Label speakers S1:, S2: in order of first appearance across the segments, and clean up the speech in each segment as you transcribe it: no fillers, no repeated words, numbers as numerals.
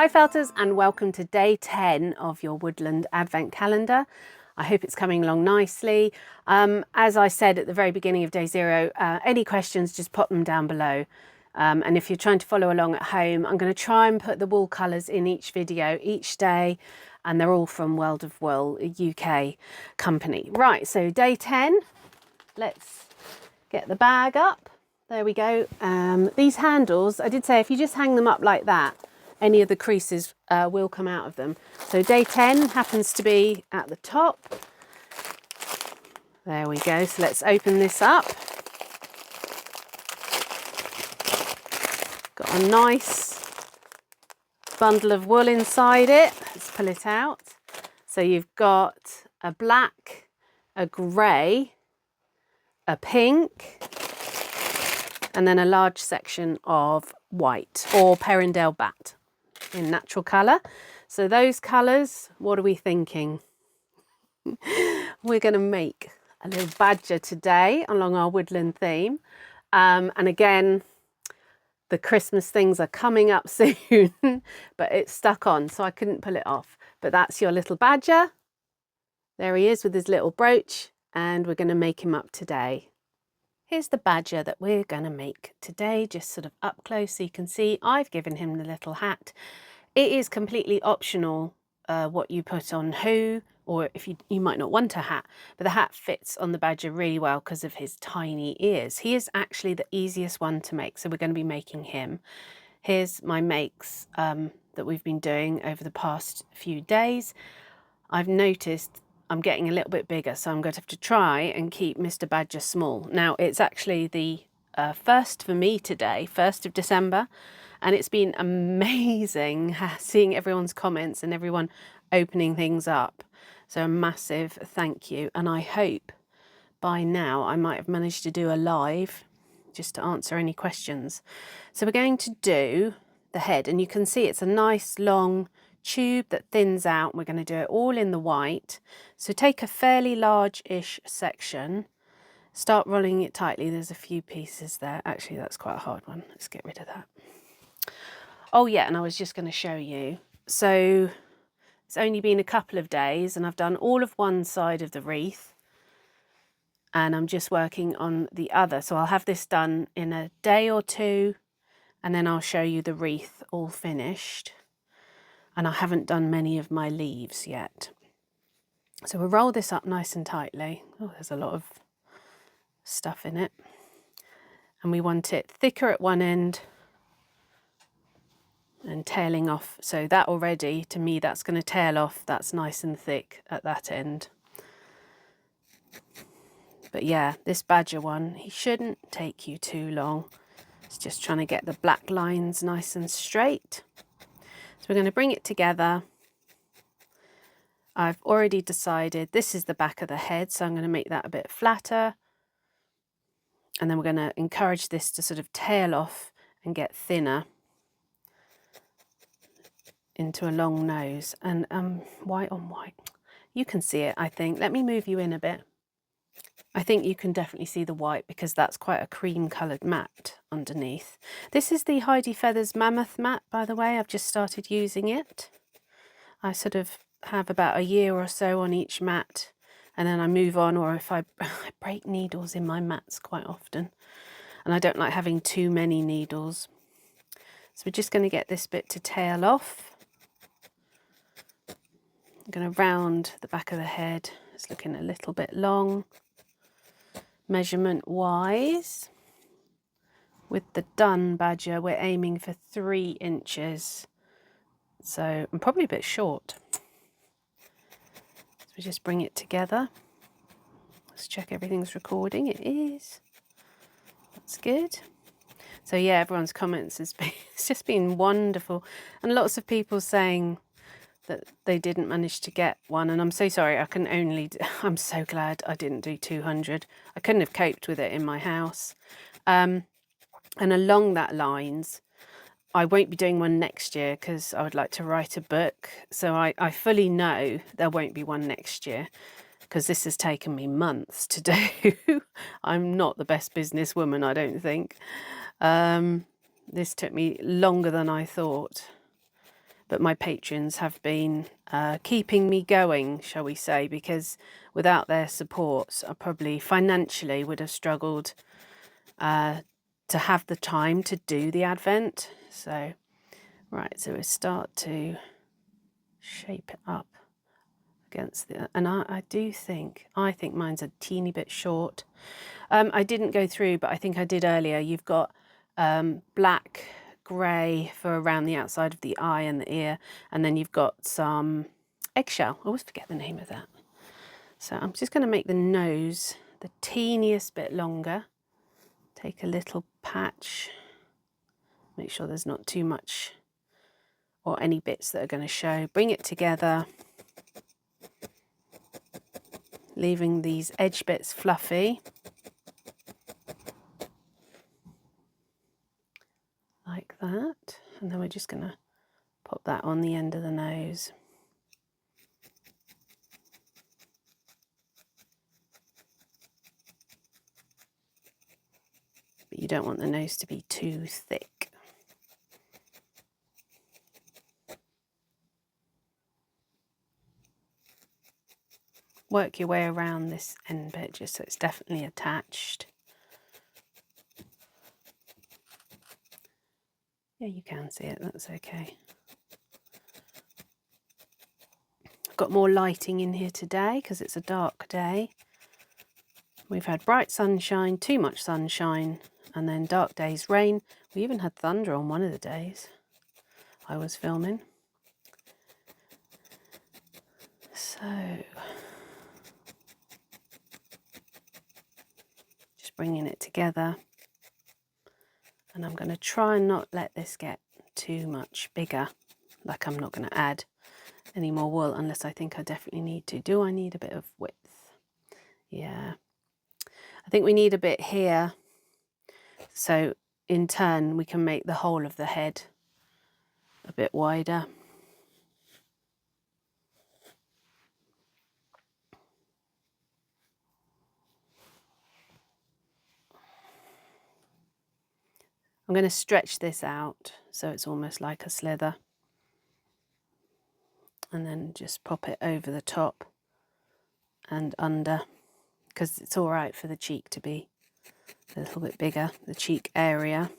S1: Hi Felters, and welcome to day 10 of your Woodland Advent Calendar. I hope it's coming along nicely. As I said at the very beginning of day 0, any questions, just pop them down below. And if you're trying to follow along at home, I'm going to try and put the wool colours in each video each day, and they're all from World of Wool, a UK company. Right, so day 10, let's get the bag up. There we go. These handles, I did say if you just hang them up like that, any of the creases will come out of them. So day 10 happens to be at the top. There we go. So let's open this up. Got a nice bundle of wool inside it. Let's pull it out. So you've got a black, a grey, a pink, and then a large section of white or Perendale batt in natural colour. So those colours, what are we thinking? We're going to make a little badger today along our woodland theme. And again, the Christmas things are coming up soon, but it's stuck on, so I couldn't pull it off. But that's your little badger. There he is with his little brooch, and we're going to make him up today. Here's the badger that we're going to make today, just sort of up close so you can see. I've given him the little hat. It is completely optional what you put on who, or if you might not want a hat, but the hat fits on the badger really well because of his tiny ears. He is actually the easiest one to make, so we're going to be making him. Here's my makes that we've been doing over the past few days. I've noticed I'm getting a little bit bigger, so I'm going to have to try and keep Mr. Badger small. Now, it's actually the first for me today, 1st of December, and it's been amazing seeing everyone's comments and everyone opening things up. So a massive thank you, and I hope by now I might have managed to do a live just to answer any questions. So we're going to do the head, and you can see it's a nice long tube that thins out. We're going to do it all in the white. So take a fairly large-ish section, start rolling it tightly. There's a few pieces there. Actually, that's quite a hard one. Let's get rid of that. Oh yeah, and I was just going to show you. So it's only been a couple of days and I've done all of one side of the wreath and I'm just working on the other. So I'll have this done in a day or two and then I'll show you the wreath all finished. And I haven't done many of my leaves yet. So we'll roll this up nice and tightly. Oh, there's a lot of stuff in it. And we want it thicker at one end and tailing off. So that already, to me, that's going to tail off. That's nice and thick at that end. But yeah, this badger one, he shouldn't take you too long. It's just trying to get the black lines nice and straight. So we're going to bring it together. I've already decided this is the back of the head, so I'm going to make that a bit flatter. And then we're going to encourage this to sort of tail off and get thinner into a long nose. And white on white. You can see it, I think. Let me move you in a bit. I think you can definitely see the white because that's quite a cream coloured mat underneath. This is the Heidi Feathers Mammoth mat, by the way. I've just started using it. I sort of have about a year or so on each mat and then I move on, or if I break needles in my mats quite often and I don't like having too many needles. So we're just going to get this bit to tail off. I'm going to round the back of the head. It's looking a little bit long. Measurement wise, with the dun badger, we're aiming for 3 inches. So I'm probably a bit short. So we just bring it together. Let's check everything's recording. It is. That's good. So yeah, everyone's comments has been, it's just been wonderful. And lots of people saying that they didn't manage to get one, and I'm so sorry. I'm so glad I didn't do 200. I couldn't have coped with it in my house. And along that lines, I won't be doing one next year because I would like to write a book. So I fully know there won't be one next year because this has taken me months to do. I'm not the best businesswoman, I don't think. This took me longer than I thought. but my patrons have been keeping me going, shall we say, because without their support, I probably financially would have struggled to have the time to do the Advent. So, right, so we start to shape it up against the, and I think mine's a teeny bit short. I didn't go through, but I think I did earlier. You've got black, grey for around the outside of the eye and the ear, and then you've got some eggshell. I always forget the name of that. So I'm just going to make the nose the teeniest bit longer. Take a little patch, make sure there's not too much or any bits that are going to show. Bring it together, leaving these edge bits fluffy. Like that. And then we're just going to pop that on the end of the nose. But you don't want the nose to be too thick. Work your way around this end bit just so it's definitely attached. Yeah, you can see it, that's okay. I've got more lighting in here today because it's a dark day. We've had bright sunshine, too much sunshine, and then dark days, rain. We even had thunder on one of the days I was filming. So, just bringing it together. And I'm going to try and not let this get too much bigger. Like I'm not going to add any more wool unless I think I definitely need to. Do I need a bit of width? Yeah. I think we need a bit here. So in turn, we can make the whole of the head a bit wider. I'm going to stretch this out so it's almost like a slither. And then just pop it over the top and under, because it's all right for the cheek to be a little bit bigger, the cheek area.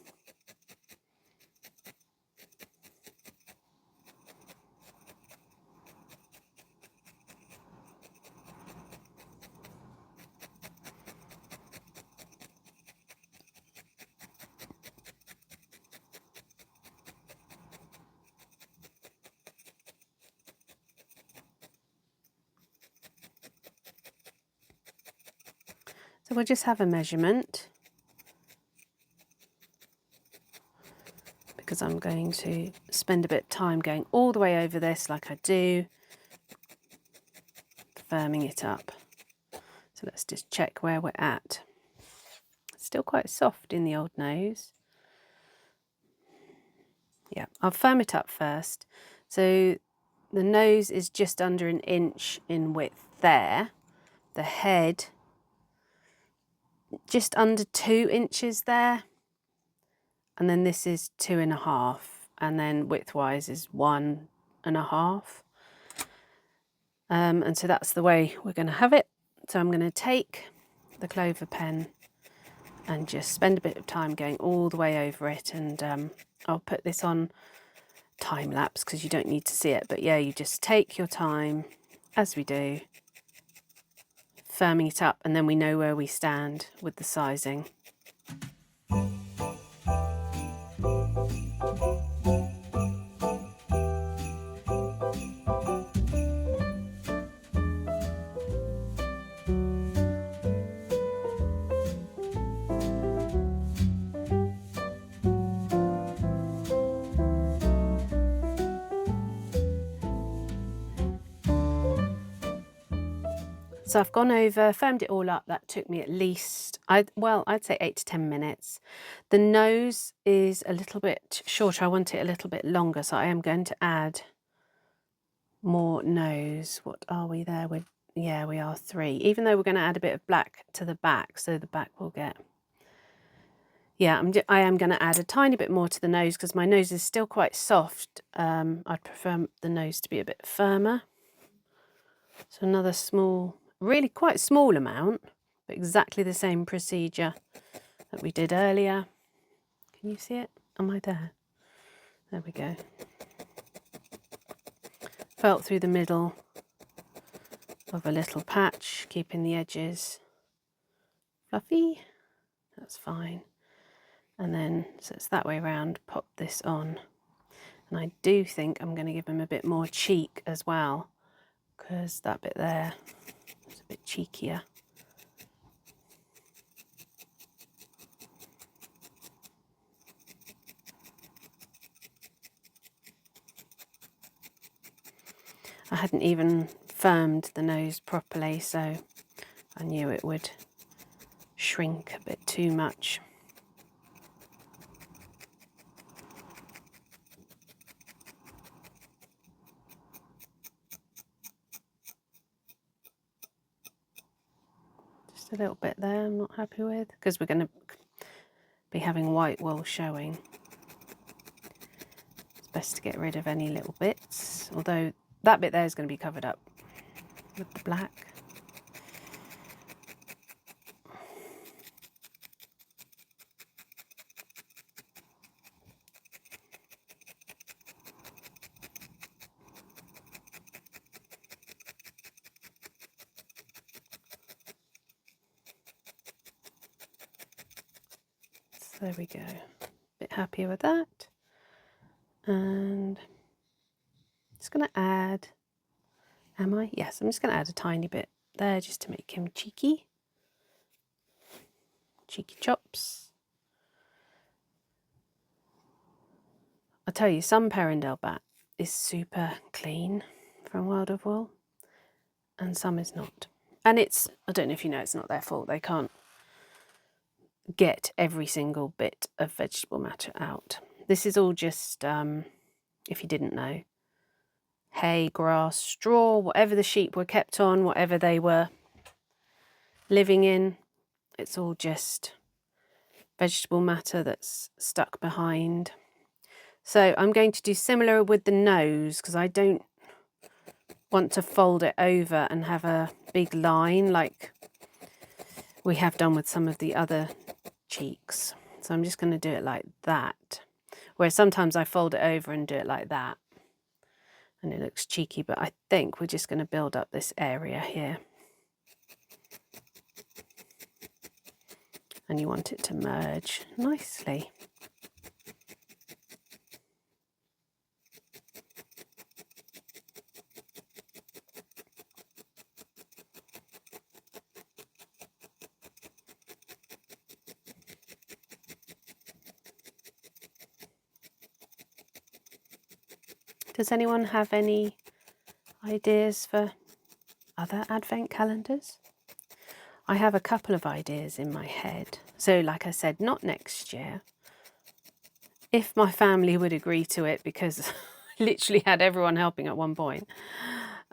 S1: So we'll just have a measurement, because I'm going to spend a bit of time going all the way over this like I do, firming it up. So let's just check where we're at. It's still quite soft in the old nose. Yeah, I'll firm it up first. So the nose is just under an inch in width there. The head just under 2 inches there, and then this is 2.5, and then widthwise is 1.5, and so that's the way we're going to have it. So I'm going to take the clover pen and just spend a bit of time going all the way over it, and I'll put this on time lapse because you don't need to see it, but yeah, you just take your time as we do, firming it up, and then we know where we stand with the sizing. So I've gone over, firmed it all up. That took me at least, I'd say 8 to 10 minutes. The nose is a little bit shorter. I want it a little bit longer, so I am going to add more nose. What are we there with? Yeah, we are 3. Even though we're going to add a bit of black to the back, so the back will get, Yeah, I am going to add a tiny bit more to the nose because my nose is still quite soft. I'd prefer the nose to be a bit firmer. So another small, really quite small amount, but exactly the same procedure that we did earlier. Can you see it? Am I there? There we go. Felt through the middle of a little patch, keeping the edges fluffy. That's fine. And then, so it's that way around, pop this on. And I do think I'm going to give him a bit more cheek as well, because that bit there is a bit cheekier. I hadn't even firmed the nose properly, so I knew it would shrink a bit too much. Just a little bit there I'm not happy with, because we're going to be having white wool showing. It's best to get rid of any little bits, although that bit there is going to be covered up with the black. So there we go. A bit happier with that. And just going to add, am I? Yes, I'm just going to add a tiny bit there just to make him cheeky. Cheeky chops. I'll tell you, some Perendale batt is super clean from World of Wool, and some is not. And it's, I don't know if you know, it's not their fault. They can't get every single bit of vegetable matter out. This is all just, if you didn't know, hay, grass, straw, whatever the sheep were kept on, whatever they were living in, it's all just vegetable matter that's stuck behind. So I'm going to do similar with the nose, because I don't want to fold it over and have a big line like we have done with some of the other cheeks. So I'm just going to do it like that, whereas sometimes I fold it over and do it like that and it looks cheeky, but I think we're just going to build up this area here. And you want it to merge nicely. Does anyone have any ideas for other advent calendars? I have a couple of ideas in my head. So like I said, not next year. If my family would agree to it, because I literally had everyone helping at one point,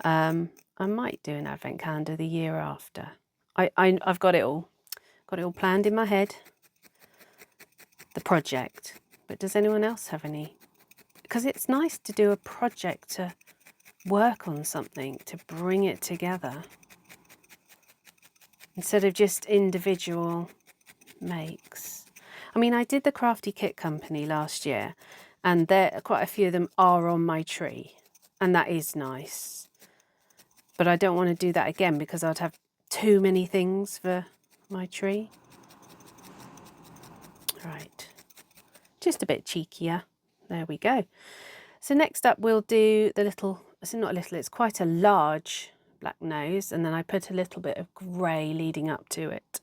S1: I might do an advent calendar the year after. I've got it all planned in my head, the project. But does anyone else have any? Because it's nice to do a project, to work on something, to bring it together, instead of just individual makes. I mean, I did the Crafty Kit Company last year, and there quite a few of them are on my tree, and that is nice. But I don't want to do that again because I'd have too many things for my tree. Right, just a bit cheekier. There we go. So next up we'll do the little, it's not a little, it's quite a large black nose, and then I put a little bit of grey leading up to it.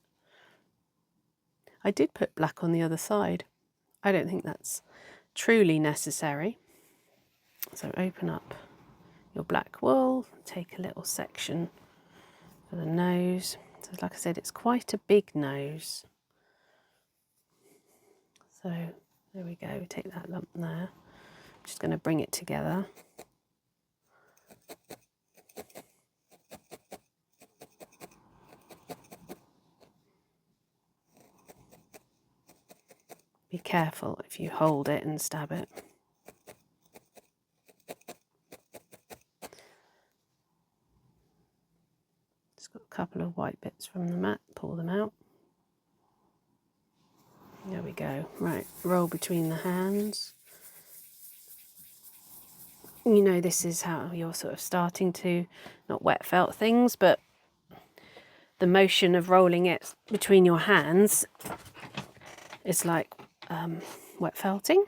S1: I did put black on the other side. I don't think that's truly necessary. So open up your black wool, take a little section for the nose. So like I said, it's quite a big nose. So there we go, we take that lump there. I'm just going to bring it together. Be careful if you hold it and stab it. Just got a couple of white bits from the mat, pull them out. There we go. Right, roll between the hands. You know, this is how you're sort of starting to, not wet felt things, but the motion of rolling it between your hands is like wet felting.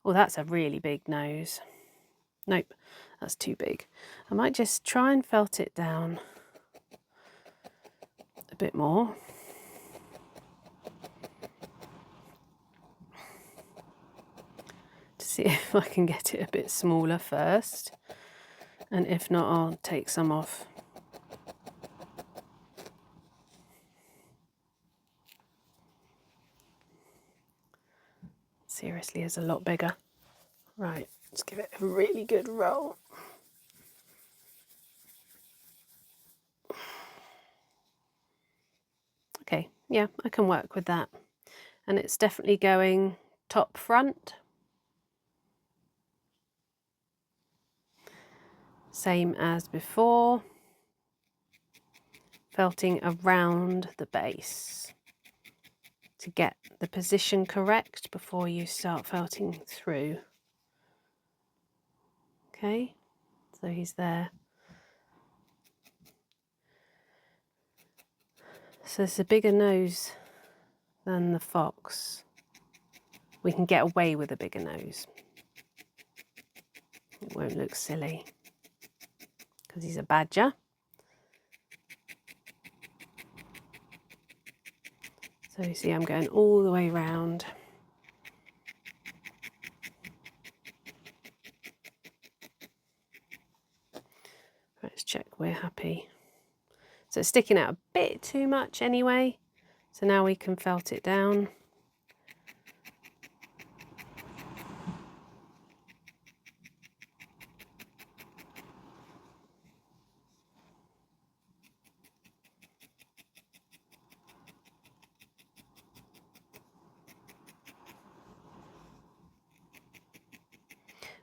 S1: Oh, that's a really big nose. Nope, that's too big. I might just try and felt it down a bit more. To see if I can get it a bit smaller first. And if not, I'll take some off. Seriously, is a lot bigger. Right, let's give it a really good roll. Okay, yeah, I can work with that. And it's definitely going top front. Same as before. Felting around the base to get the position correct before you start felting through. Okay, so he's there. So it's a bigger nose than the fox. We can get away with a bigger nose. It won't look silly because he's a badger. So you see I'm going all the way round. Let's check we're happy. So it's sticking out a bit too much anyway. So now we can felt it down.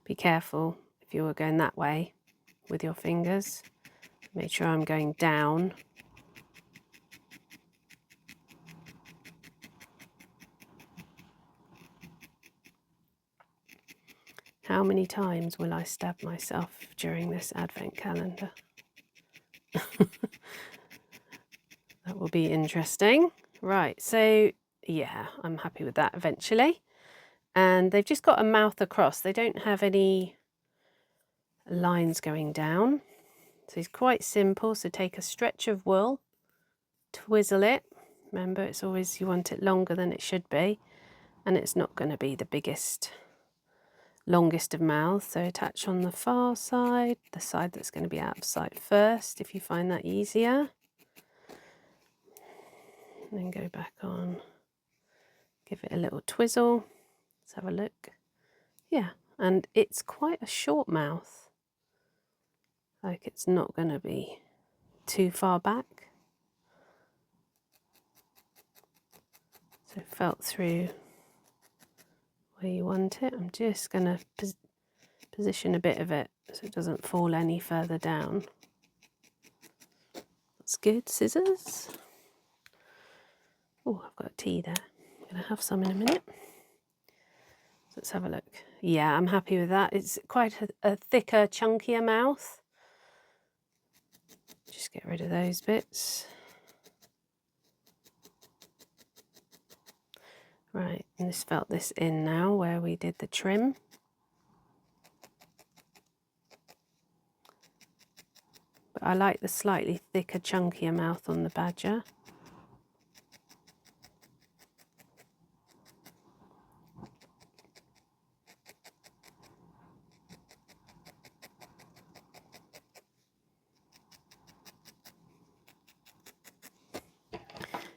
S1: Be careful if you were going that way with your fingers. Make sure I'm going down. How many times will I stab myself during this advent calendar? That will be interesting. Right, so yeah, I'm happy with that eventually. And they've just got a mouth across. They don't have any lines going down. So it's quite simple. So take a stretch of wool, twizzle it. Remember, it's always, you want it longer than it should be. And it's not going to be the biggest, longest of mouths. So attach on the far side, the side that's going to be out of sight first, if you find that easier. And then go back on, give it a little twizzle. Let's have a look. Yeah, and it's quite a short mouth. Like it's not going to be too far back. So felt through where you want it. I'm just going to position a bit of it so it doesn't fall any further down. That's good. Scissors. Oh, I've got a tea there. I'm going to have some in a minute. So let's have a look. Yeah, I'm happy with that. It's quite a thicker, chunkier mouth. Just get rid of those bits. Right, and just felt this in now where we did the trim. But I like the slightly thicker, chunkier mouth on the badger.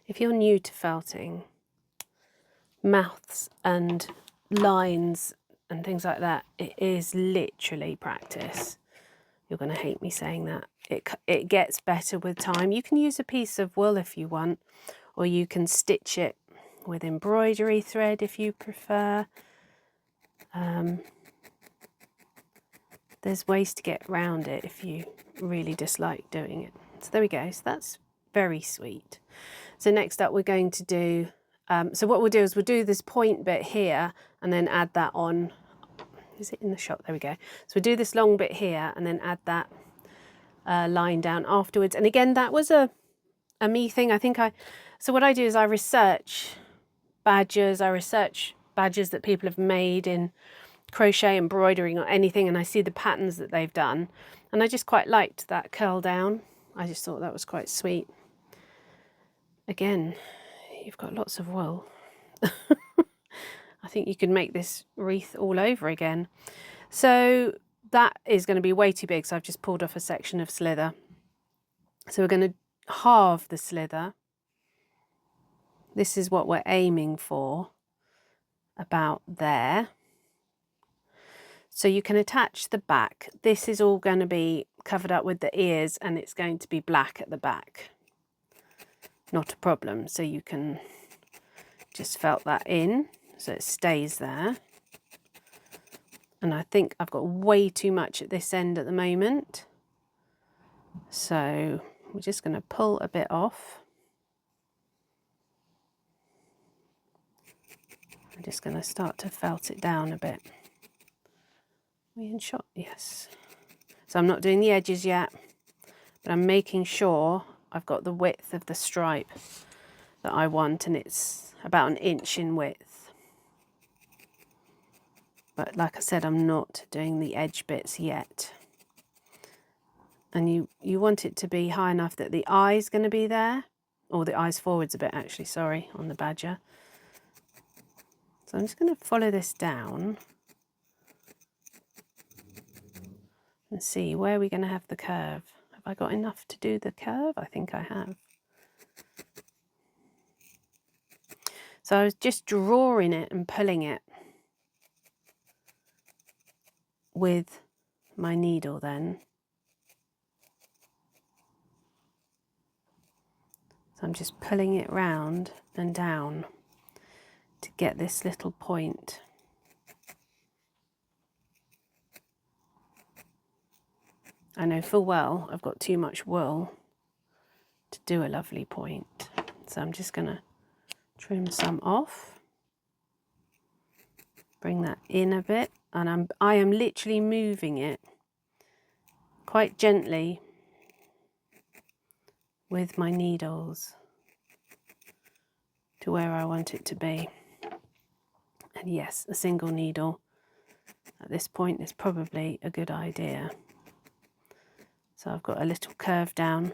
S1: If you're new to felting, mouths and lines and things like that, it is literally practice. You're going to hate me saying that. It gets better with time. You can use a piece of wool if you want, or you can stitch it with embroidery thread if you prefer. There's ways to get around it if you really dislike doing it. So there we go. So that's very sweet. So next up we're going to do, so what we'll do is we'll do this point bit here and then add that on. Is it in the shot? There we go. So we'll do this long bit here and then add that line down afterwards. And again, that was a me thing. So what I do is I research badges. I research badges that people have made in crochet, embroidering or anything, and I see the patterns that they've done. And I just quite liked that curl down. I just thought that was quite sweet. Again, you've got lots of wool. I think you could make this wreath all over again. So that is going to be way too big, so I've just pulled off a section of slither. So we're going to halve the slither. This is what we're aiming for, about there. So you can attach the back. This is all going to be covered up with the ears and it's going to be black at the back. Not a problem. So you can just felt that in so it stays there. And I think I've got way too much at this end at the moment. So we're just going to pull a bit off. I'm just going to start to felt it down a bit. We in shot? Yes. So I'm not doing the edges yet, but I'm making sure I've got the width of the stripe that I want, and it's about 1 inch in width. But like I said, I'm not doing the edge bits yet. And you want it to be high enough that the eye's going to be there, or the eye's forwards a bit actually, sorry, on the badger. So I'm just going to follow this down and see where we're going to have the curve. Have I got enough to do the curve? I think I have. So I was just drawing it and pulling it with my needle then. So I'm just pulling it round and down to get this little point. I know full well I've got too much wool to do a lovely point. So I'm just going to trim some off. Bring that in a bit, and I am literally moving it quite gently with my needles to where I want it to be. And yes, a single needle at this point is probably a good idea. So I've got a little curve down,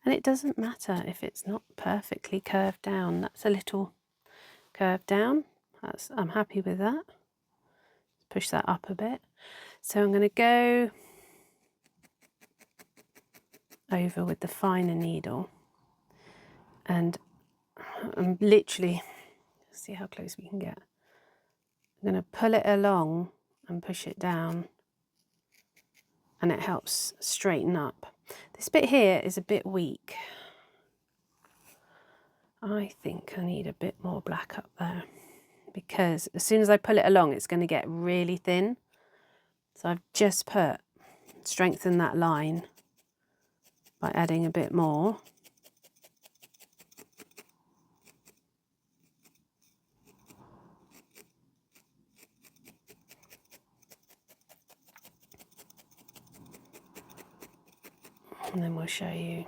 S1: and it doesn't matter if it's not perfectly curved down. That's a little curve down. I'm happy with that. Push that up a bit. So I'm going to go over with the finer needle, and I'm literally, see how close we can get. I'm going to pull it along and push it down, and it helps straighten up. This bit here is a bit weak. I think I need a bit more black up there, because as soon as I pull it along it's going to get really thin. So I've just strengthened that line by adding a bit more. And then we'll show you.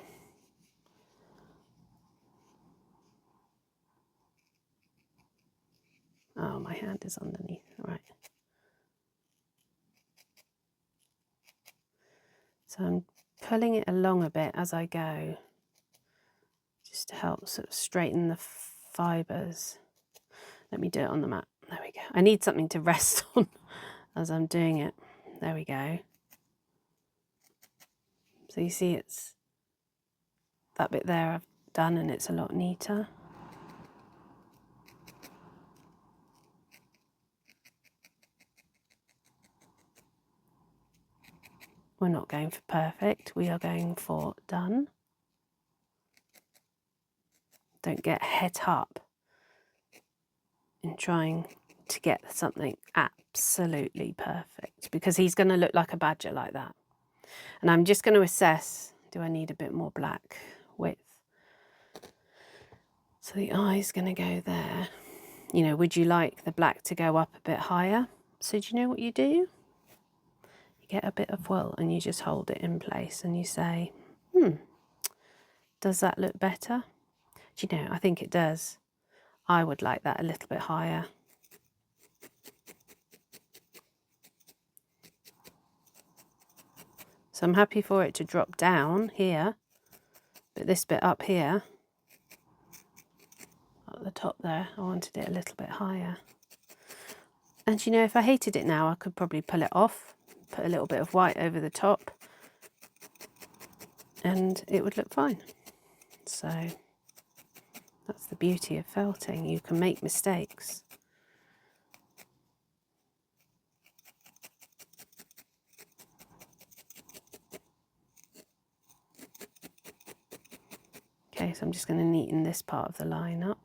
S1: Oh, my hand is underneath, right. So I'm pulling it along a bit as I go, just to help sort of straighten the fibres. Let me do it on the mat. There we go. I need something to rest on as I'm doing it. There we go. So you see it's that bit there I've done, and it's a lot neater. We're not going for perfect, we are going for done. Don't get het up in trying to get something absolutely perfect, because he's going to look like a badger like that. And I'm just going to assess, do I need a bit more black width? So the eye's going to go there. You know, would you like the black to go up a bit higher? So do you know what you do? You get a bit of wool and you just hold it in place and you say, does that look better? Do you know, I think it does. I would like that a little bit higher. So I'm happy for it to drop down here, but this bit up here, at the top there, I wanted it a little bit higher. And you know, if I hated it now, I could probably pull it off, put a little bit of white over the top, and it would look fine. So that's the beauty of felting. You can make mistakes. Okay, so I'm just going to neaten this part of the line up.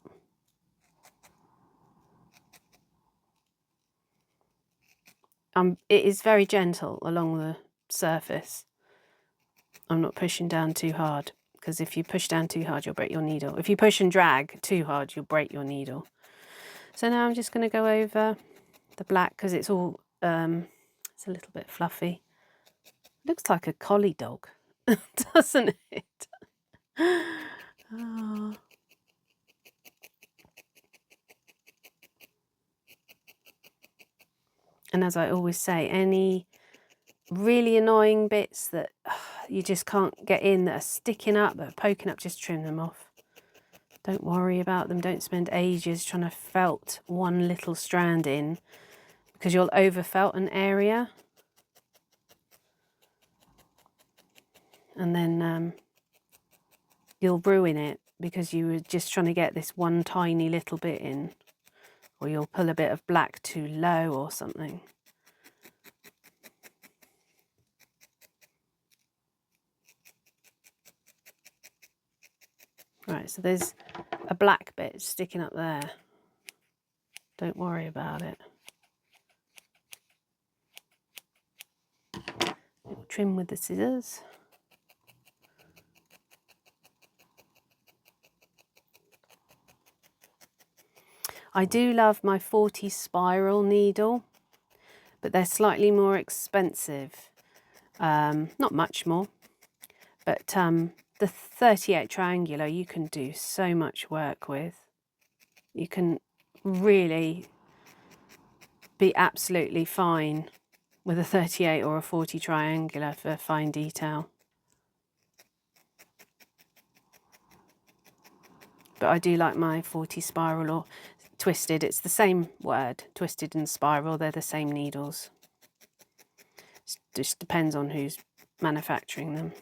S1: It is very gentle along the surface. I'm not pushing down too hard, because if you push down too hard, you'll break your needle. If you push and drag too hard, you'll break your needle. So now I'm just going to go over the black, because it's all, it's a little bit fluffy. Looks like a collie dog, doesn't it? Oh. And as I always say, any really annoying bits that you just can't get in, that are sticking up, that are poking up, just trim them off. Don't worry about them. Don't spend ages trying to felt one little strand in, because you'll over felt an area. And then you'll ruin it, because you were just trying to get this one tiny little bit in. Or you'll pull a bit of black too low or something. Right, so there's a black bit sticking up there. Don't worry about it. Little trim with the scissors. I do love my 40 spiral needle, but they're slightly more expensive. Not much more, but the 38 triangular you can do so much work with. You can really be absolutely fine with a 38 or a 40 triangular for fine detail. But I do like my 40 spiral or twisted. It's the same word, twisted and spiral. They're the same needles. It just depends on who's manufacturing them.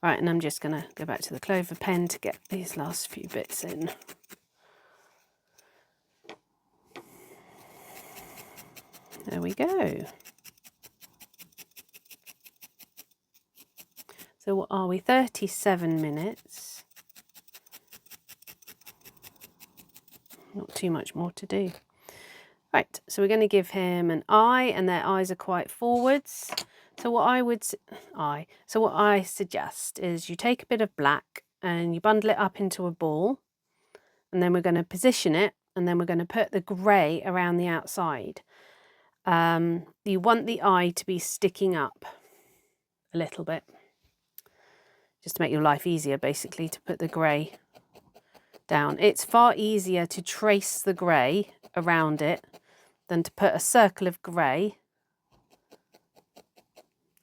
S1: Right, and I'm just going to go back to the clover pen to get these last few bits in. There we go. So what are we? 37 minutes. Not too much more to do. Right, so we're going to give him an eye, and their eyes are quite forwards. So what I suggest is you take a bit of black and you bundle it up into a ball, and then we're going to position it, and then we're going to put the grey around the outside. You want the eye to be sticking up a little bit, just to make your life easier, basically, to put the grey down. It's far easier to trace the grey around it than to put a circle of grey,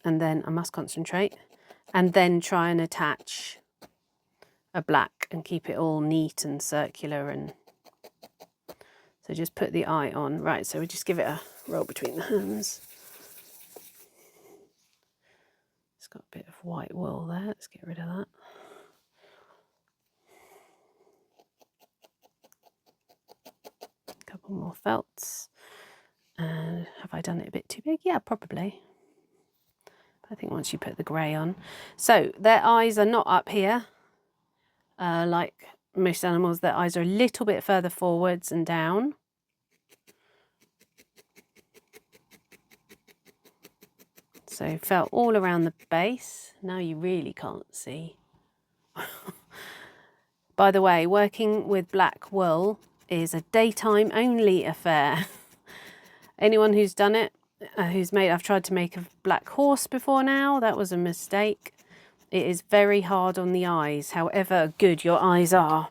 S1: and then I must concentrate, and then try and attach a black and keep it all neat and circular. And so just put the eye on. Right, so we just give it a roll between the hands. It's got a bit of white wool there. Let's get rid of that. A couple more felts. And have I done it a bit too big? Yeah, probably. I think once you put the grey on. So their eyes are not up here. Like most animals, their eyes are a little bit further forwards and down. So felt all around the base. Now you really can't see. By the way, working with black wool is a daytime only affair. Anyone who's done it, I've tried to make a black horse before now. That was a mistake. It is very hard on the eyes, however good your eyes are.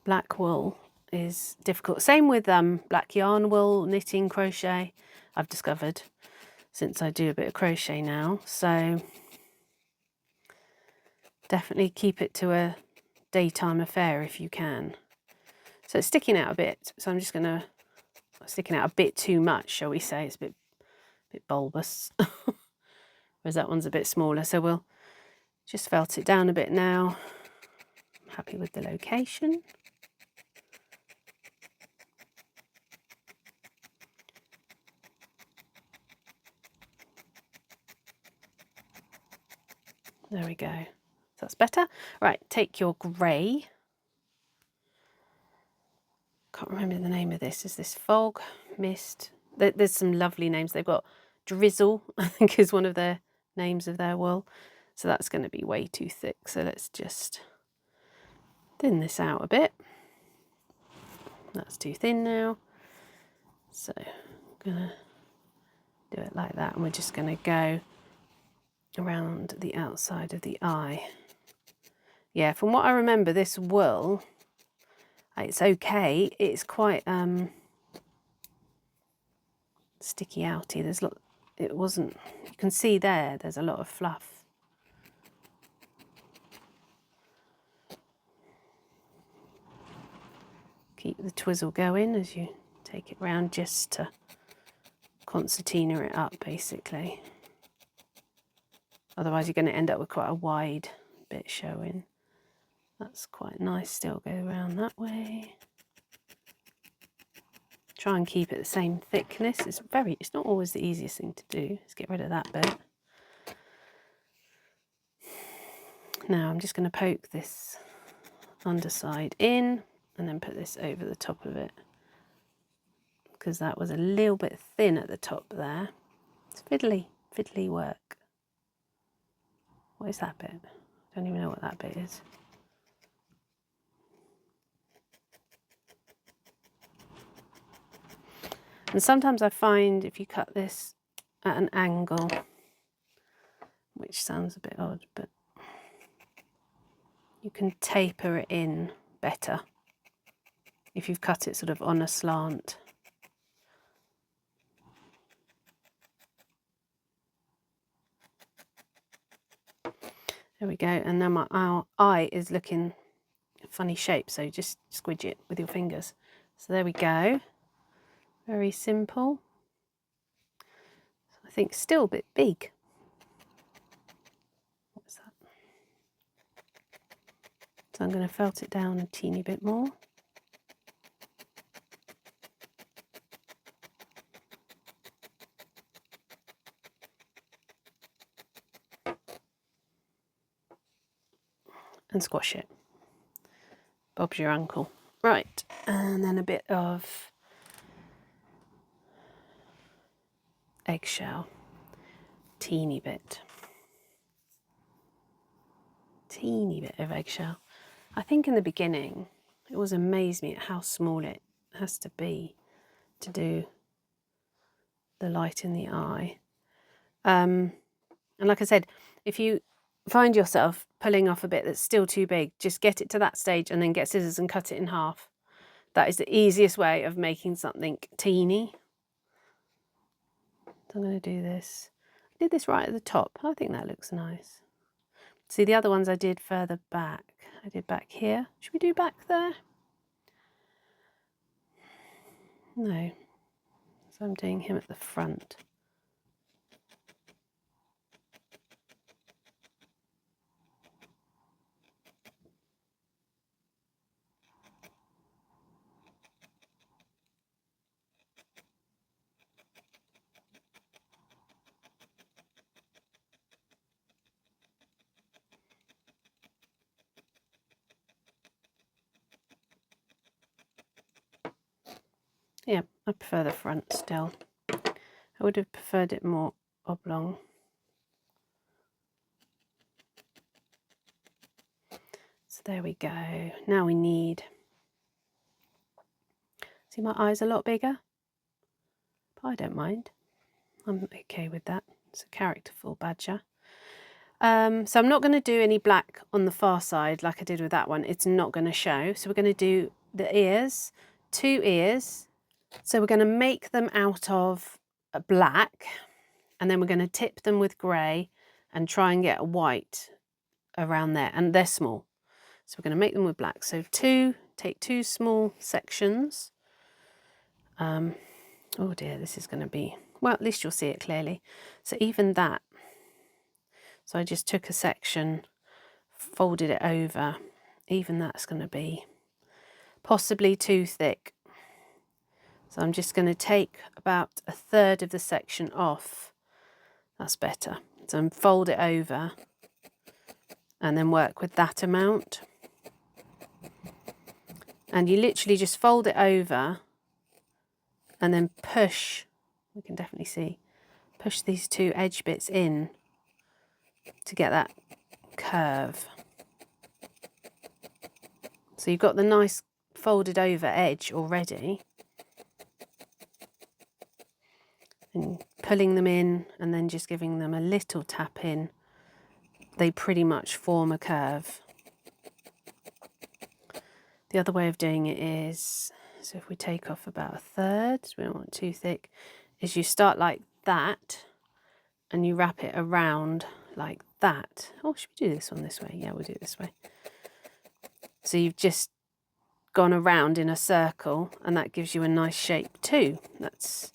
S1: Black wool is difficult. Same with black yarn wool, knitting, crochet, I've discovered, since I do a bit of crochet now. So definitely keep it to a daytime affair if you can. So it's sticking out a bit. So I'm just going to, sticking out a bit too much, shall we say. It's a bit bulbous. Whereas that one's a bit smaller. So we'll just felt it down a bit now. I'm happy with the location. There we go. So that's better. Right, take your grey. Can't remember the name of this. Is this fog, mist? There's some lovely names. They've got Drizzle, I think is one of their names of their wool. So that's going to be way too thick. So let's just thin this out a bit. That's too thin now. So I'm going to do it like that. And we're just going to go around the outside of the eye. Yeah, from what I remember, this wool, it's okay. It's quite sticky outy. There's it wasn't, you can see there's a lot of fluff. Keep the twizzle going as you take it round, just to concertina it up basically. Otherwise you're going to end up with quite a wide bit showing. That's quite nice. Still go around that way. Try and keep it the same thickness. It's not always the easiest thing to do. Let's get rid of that bit. Now I'm just going to poke this underside in and then put this over the top of it, because that was a little bit thin at the top there. It's fiddly work. What is that bit? I don't even know what that bit is. And sometimes I find if you cut this at an angle, which sounds a bit odd, but you can taper it in better if you've cut it sort of on a slant. There we go. And now our eye is looking a funny shape, so just squidge it with your fingers. So there we go. Very simple. I think still a bit big. What's that? So I'm going to felt it down a teeny bit more. And squash it. Bob's your uncle. Right, and then a bit of eggshell. Teeny bit of eggshell. I think in the beginning it always amazed me at how small it has to be to do the light in the eye. And like I said, if you find yourself pulling off a bit that's still too big, just get it to that stage and then get scissors and cut it in half. That is the easiest way of making something teeny. So I'm going to do this. I did this right at the top. I think that looks nice. See, the other ones I did further back. I did back here. Should we do back there? No. So I'm doing him at the front. Yeah, I prefer the front still. I would have preferred it more oblong. So there we go. Now we need, see my eyes a lot bigger? But I don't mind. I'm okay with that. It's a characterful badger. So I'm not going to do any black on the far side like I did with that one. It's not going to show. So we're going to do the ears, 2 ears. So we're going to make them out of black, and then we're going to tip them with grey and try and get a white around there, and they're small. So we're going to make them with black. So take 2 small sections. Oh dear, this is going to be, well, at least you'll see it clearly. So even that, so I just took a section, folded it over. Even that's going to be possibly too thick. So I'm just going to take about 1/3 of the section off. That's better. So fold it over and then work with that amount. And you literally just fold it over and then push, you can definitely see, push these 2 edge bits in to get that curve. So you've got the nice folded over edge already. And pulling them in and then just giving them a little tap in, they pretty much form a curve. The other way of doing it is, so if we take off about 1/3, we don't want too thick, is you start like that and you wrap it around like that. Oh, should we do this one this way? Yeah, we'll do it this way. So you've just gone around in a circle and that gives you a nice shape too. That's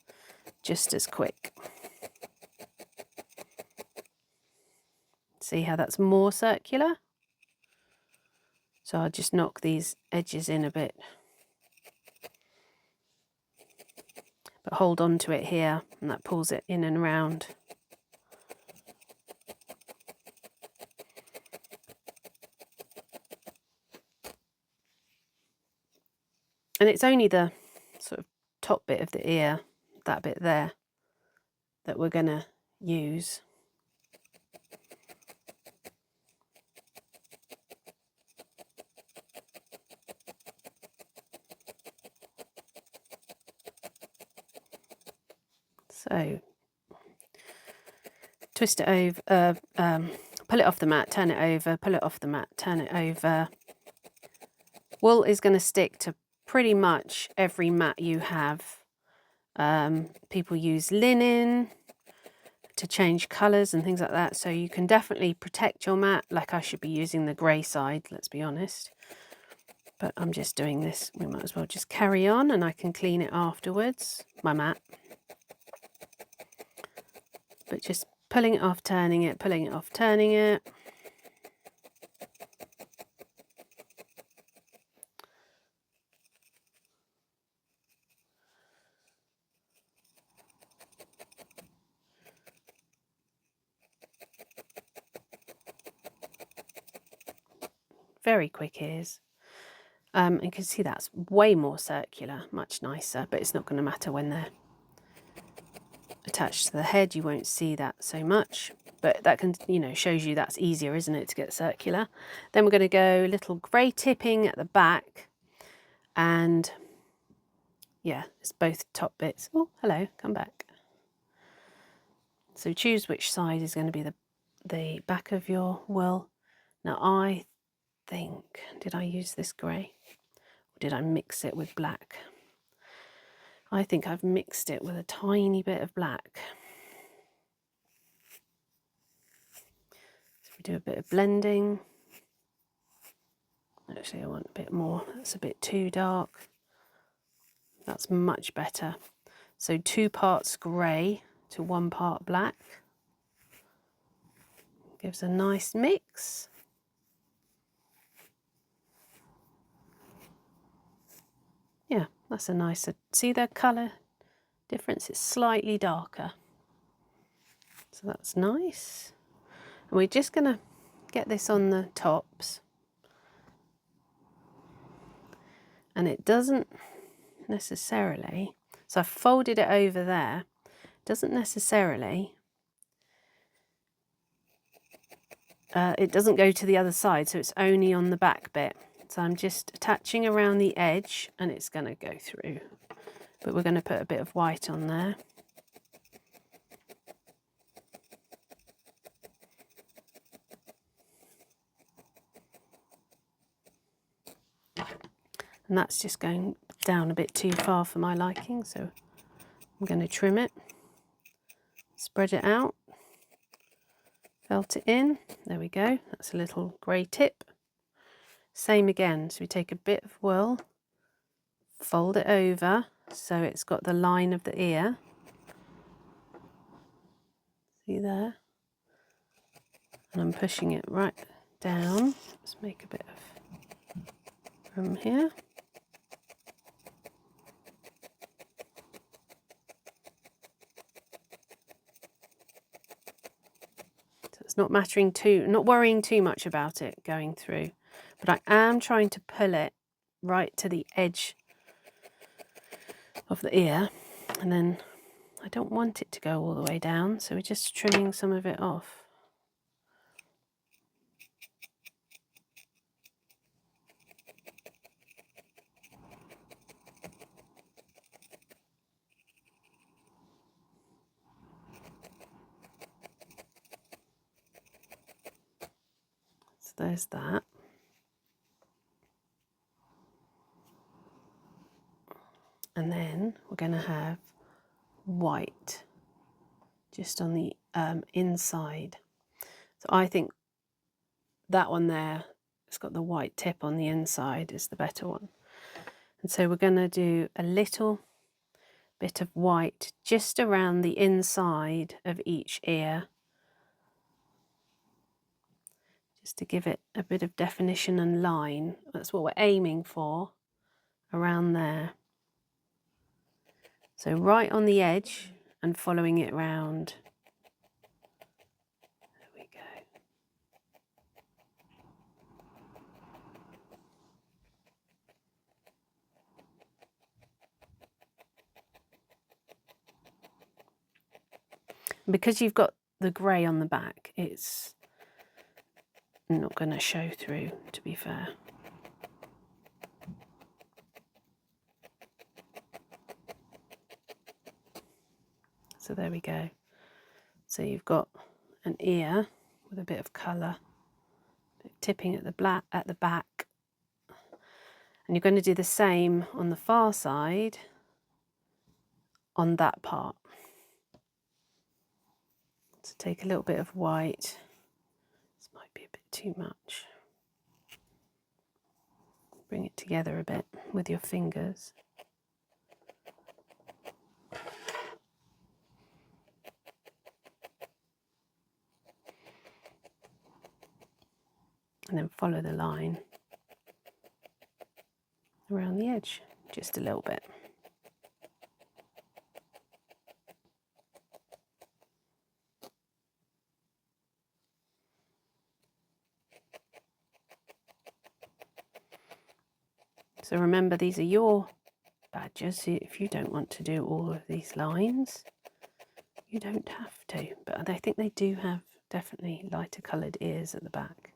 S1: just as quick. See how that's more circular? So I'll just knock these edges in a bit. But hold on to it here and that pulls it in and around. And it's only the sort of top bit of the ear, that bit there, that we're going to use. So twist it over, pull it off the mat, turn it over, pull it off the mat, turn it over. Wool is going to stick to pretty much every mat you have. People use linen to change colours and things like that, so you can definitely protect your mat. Like I should be using the grey side, let's be honest. But I'm just doing this, we might as well just carry on and I can clean it afterwards, my mat. But just pulling it off, turning it, pulling it off, turning it. Very quick ears. You can see that's way more circular, much nicer, but it's not going to matter when they're attached to the head. You won't see that so much, but that can, you know, shows you that's easier, isn't it, to get circular. Then we're going to go a little grey tipping at the back, and yeah, it's both top bits. Oh, hello, come back. So choose which side is going to be the back of your wool. Now I think, did I use this grey? Or did I mix it with black? I think I've mixed it with a tiny bit of black. So we do a bit of blending. Actually, I want a bit more. That's a bit too dark. That's much better. So 2 parts grey to 1 part black. Gives a nice mix. Yeah, that's a nicer, see the colour difference? It's slightly darker. So that's nice. And we're just going to get this on the tops. And it doesn't necessarily, so I've folded it over there. Doesn't necessarily. It doesn't go to the other side, so it's only on the back bit. So I'm just attaching around the edge and it's going to go through. But we're going to put a bit of white on there. And that's just going down a bit too far for my liking, so I'm going to trim it, spread it out, felt it in. There we go. That's a little grey tip. Same again. So we take a bit of wool, fold it over so it's got the line of the ear. See there? And I'm pushing it right down. Let's make a bit of room here. It's not worrying too much about it going through, but I am trying to pull it right to the edge of the ear, and then I don't want it to go all the way down, so we're just trimming some of it off. So there's that. And then we're going to have white just on the inside. So I think that one there, it's got the white tip on the inside, is the better one. And so we're going to do a little bit of white just around the inside of each ear, just to give it a bit of definition and line. That's what we're aiming for, around there. So right on the edge and following it round. There we go. Because you've got the grey on the back, it's not going to show through, to be fair. So there we go. So you've got an ear with a bit of colour, tipping at the back. And you're going to do the same on the far side on that part. So take a little bit of white. This might be a bit too much. Bring it together a bit with your fingers. And then follow the line around the edge, just a little bit. So remember, these are your badgers. So if you don't want to do all of these lines, you don't have to. But I think they do have definitely lighter coloured ears at the back.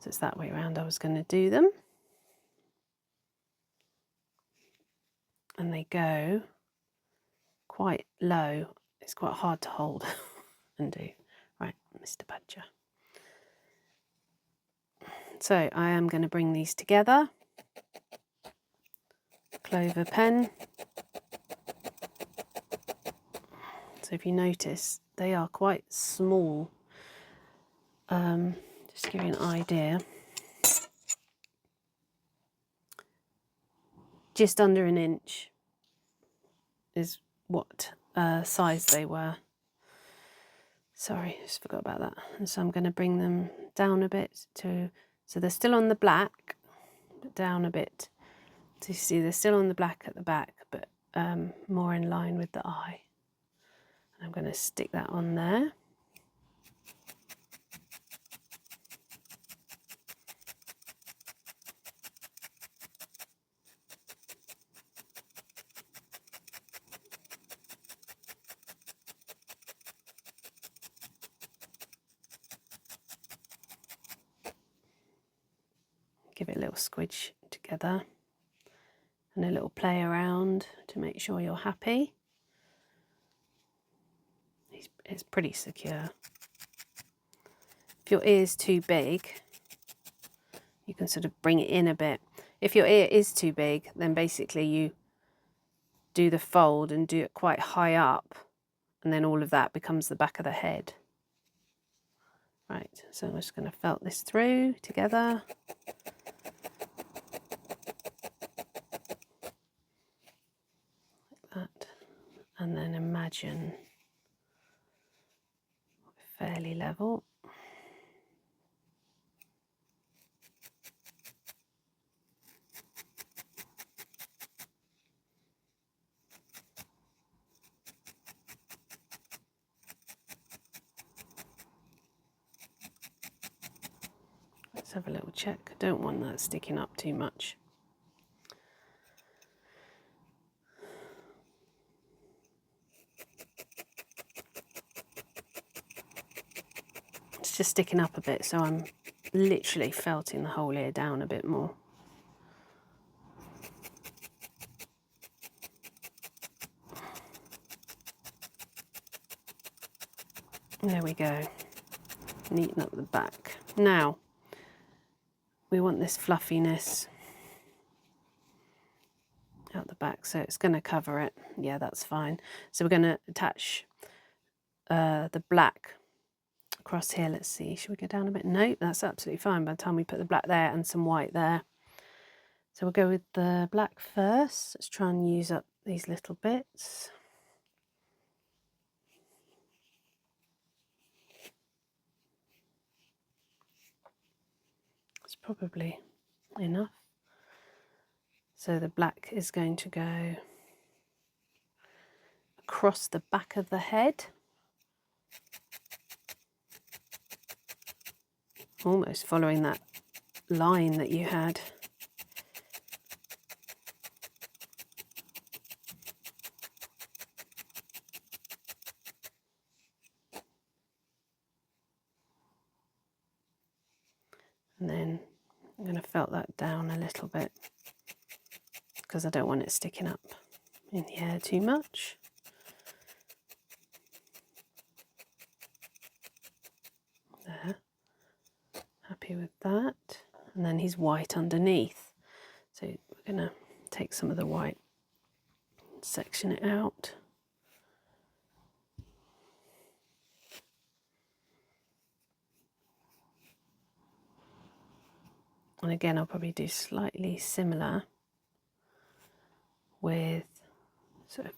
S1: So it's that way around I was going to do them. And they go quite low. It's quite hard to hold and do. Right, Mr. Badger. So I am going to bring these together. Clover pen. So if you notice, they are quite small. Just to give you an idea. Just under an inch is what size they were. Sorry, just forgot about that. And so I'm going to bring them down a bit so they're still on the black, but down a bit. So you see they're still on the black at the back, but more in line with the eye. And I'm going to stick that on there. give it a little squidge together and a little play around to make sure you're happy. It's pretty secure. If your ear's too big, you can sort of bring it in a bit. If your ear is too big, then basically you do the fold and do it quite high up, and then all of that becomes the back of the head. Right, so I'm just going to felt this through together. Like that. And then imagine fairly level. Let's have a little check. I don't want that sticking up too much. It's just sticking up a bit, so I'm literally felting the whole ear down a bit more. There we go. Neaten up the back. Now, we want this fluffiness out the back, so it's going to cover it. Yeah, that's fine. So we're going to attach the black across here. Let's see, should we go down a bit? Nope, that's absolutely fine by the time we put the black there and some white there. So we'll go with the black first. Let's try and use up these little bits. It's probably enough. So the black is going to go across the back of the head, almost following that line that you had. And then I'm going to felt that down a little bit because I don't want it sticking up in the air too much. There. Happy with that. And then he's white underneath. So we're going to take some of the white and section it out. And again, I'll probably do slightly similar with sort of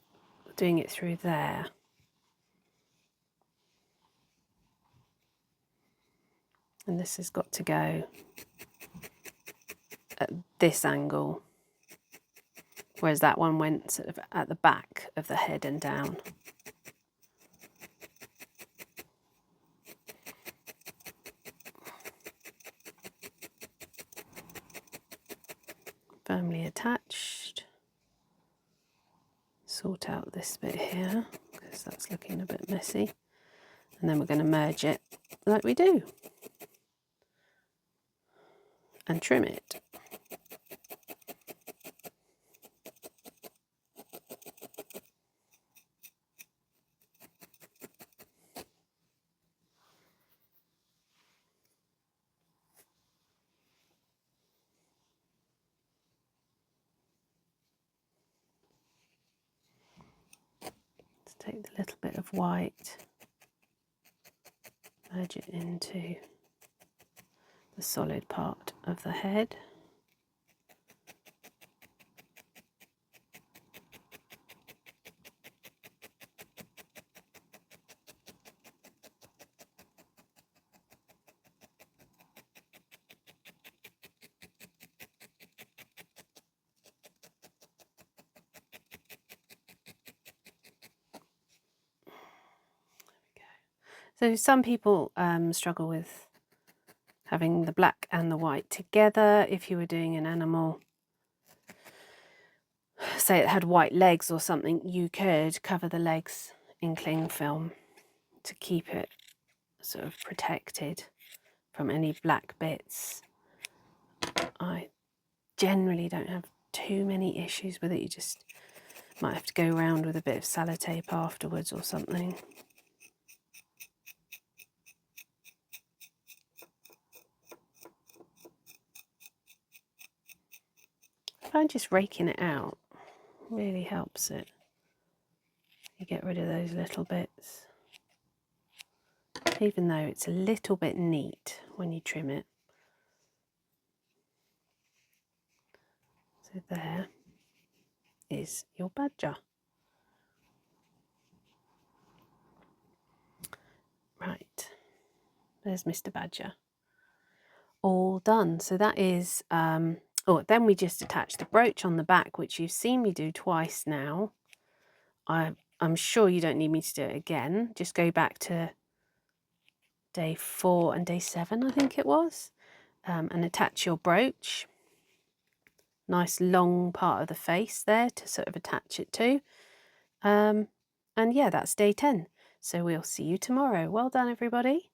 S1: doing it through there. And this has got to go at this angle, whereas that one went sort of at the back of the head and down. Firmly attached. Sort out this bit here because that's looking a bit messy, and then we're going to merge it like we do and trim it. Take the little bit of white, merge it into the solid part of the head. So some people struggle with having the black and the white together. If you were doing an animal, say it had white legs or something, you could cover the legs in cling film to keep it sort of protected from any black bits. I generally don't have too many issues with it. You just might have to go around with a bit of sellotape afterwards or something. I find just raking it out really helps it. You get rid of those little bits, even though it's a little bit neat when you trim it. So there is your badger. Right, there's Mr. Badger. All done. So that is, oh, then we just attach the brooch on the back, which you've seen me do twice now. I'm sure you don't need me to do it again. Just go back to day 4 and day 7, I think it was, and attach your brooch. Nice long part of the face there to sort of attach it to. And yeah, that's day 10. So we'll see you tomorrow. Well done, everybody.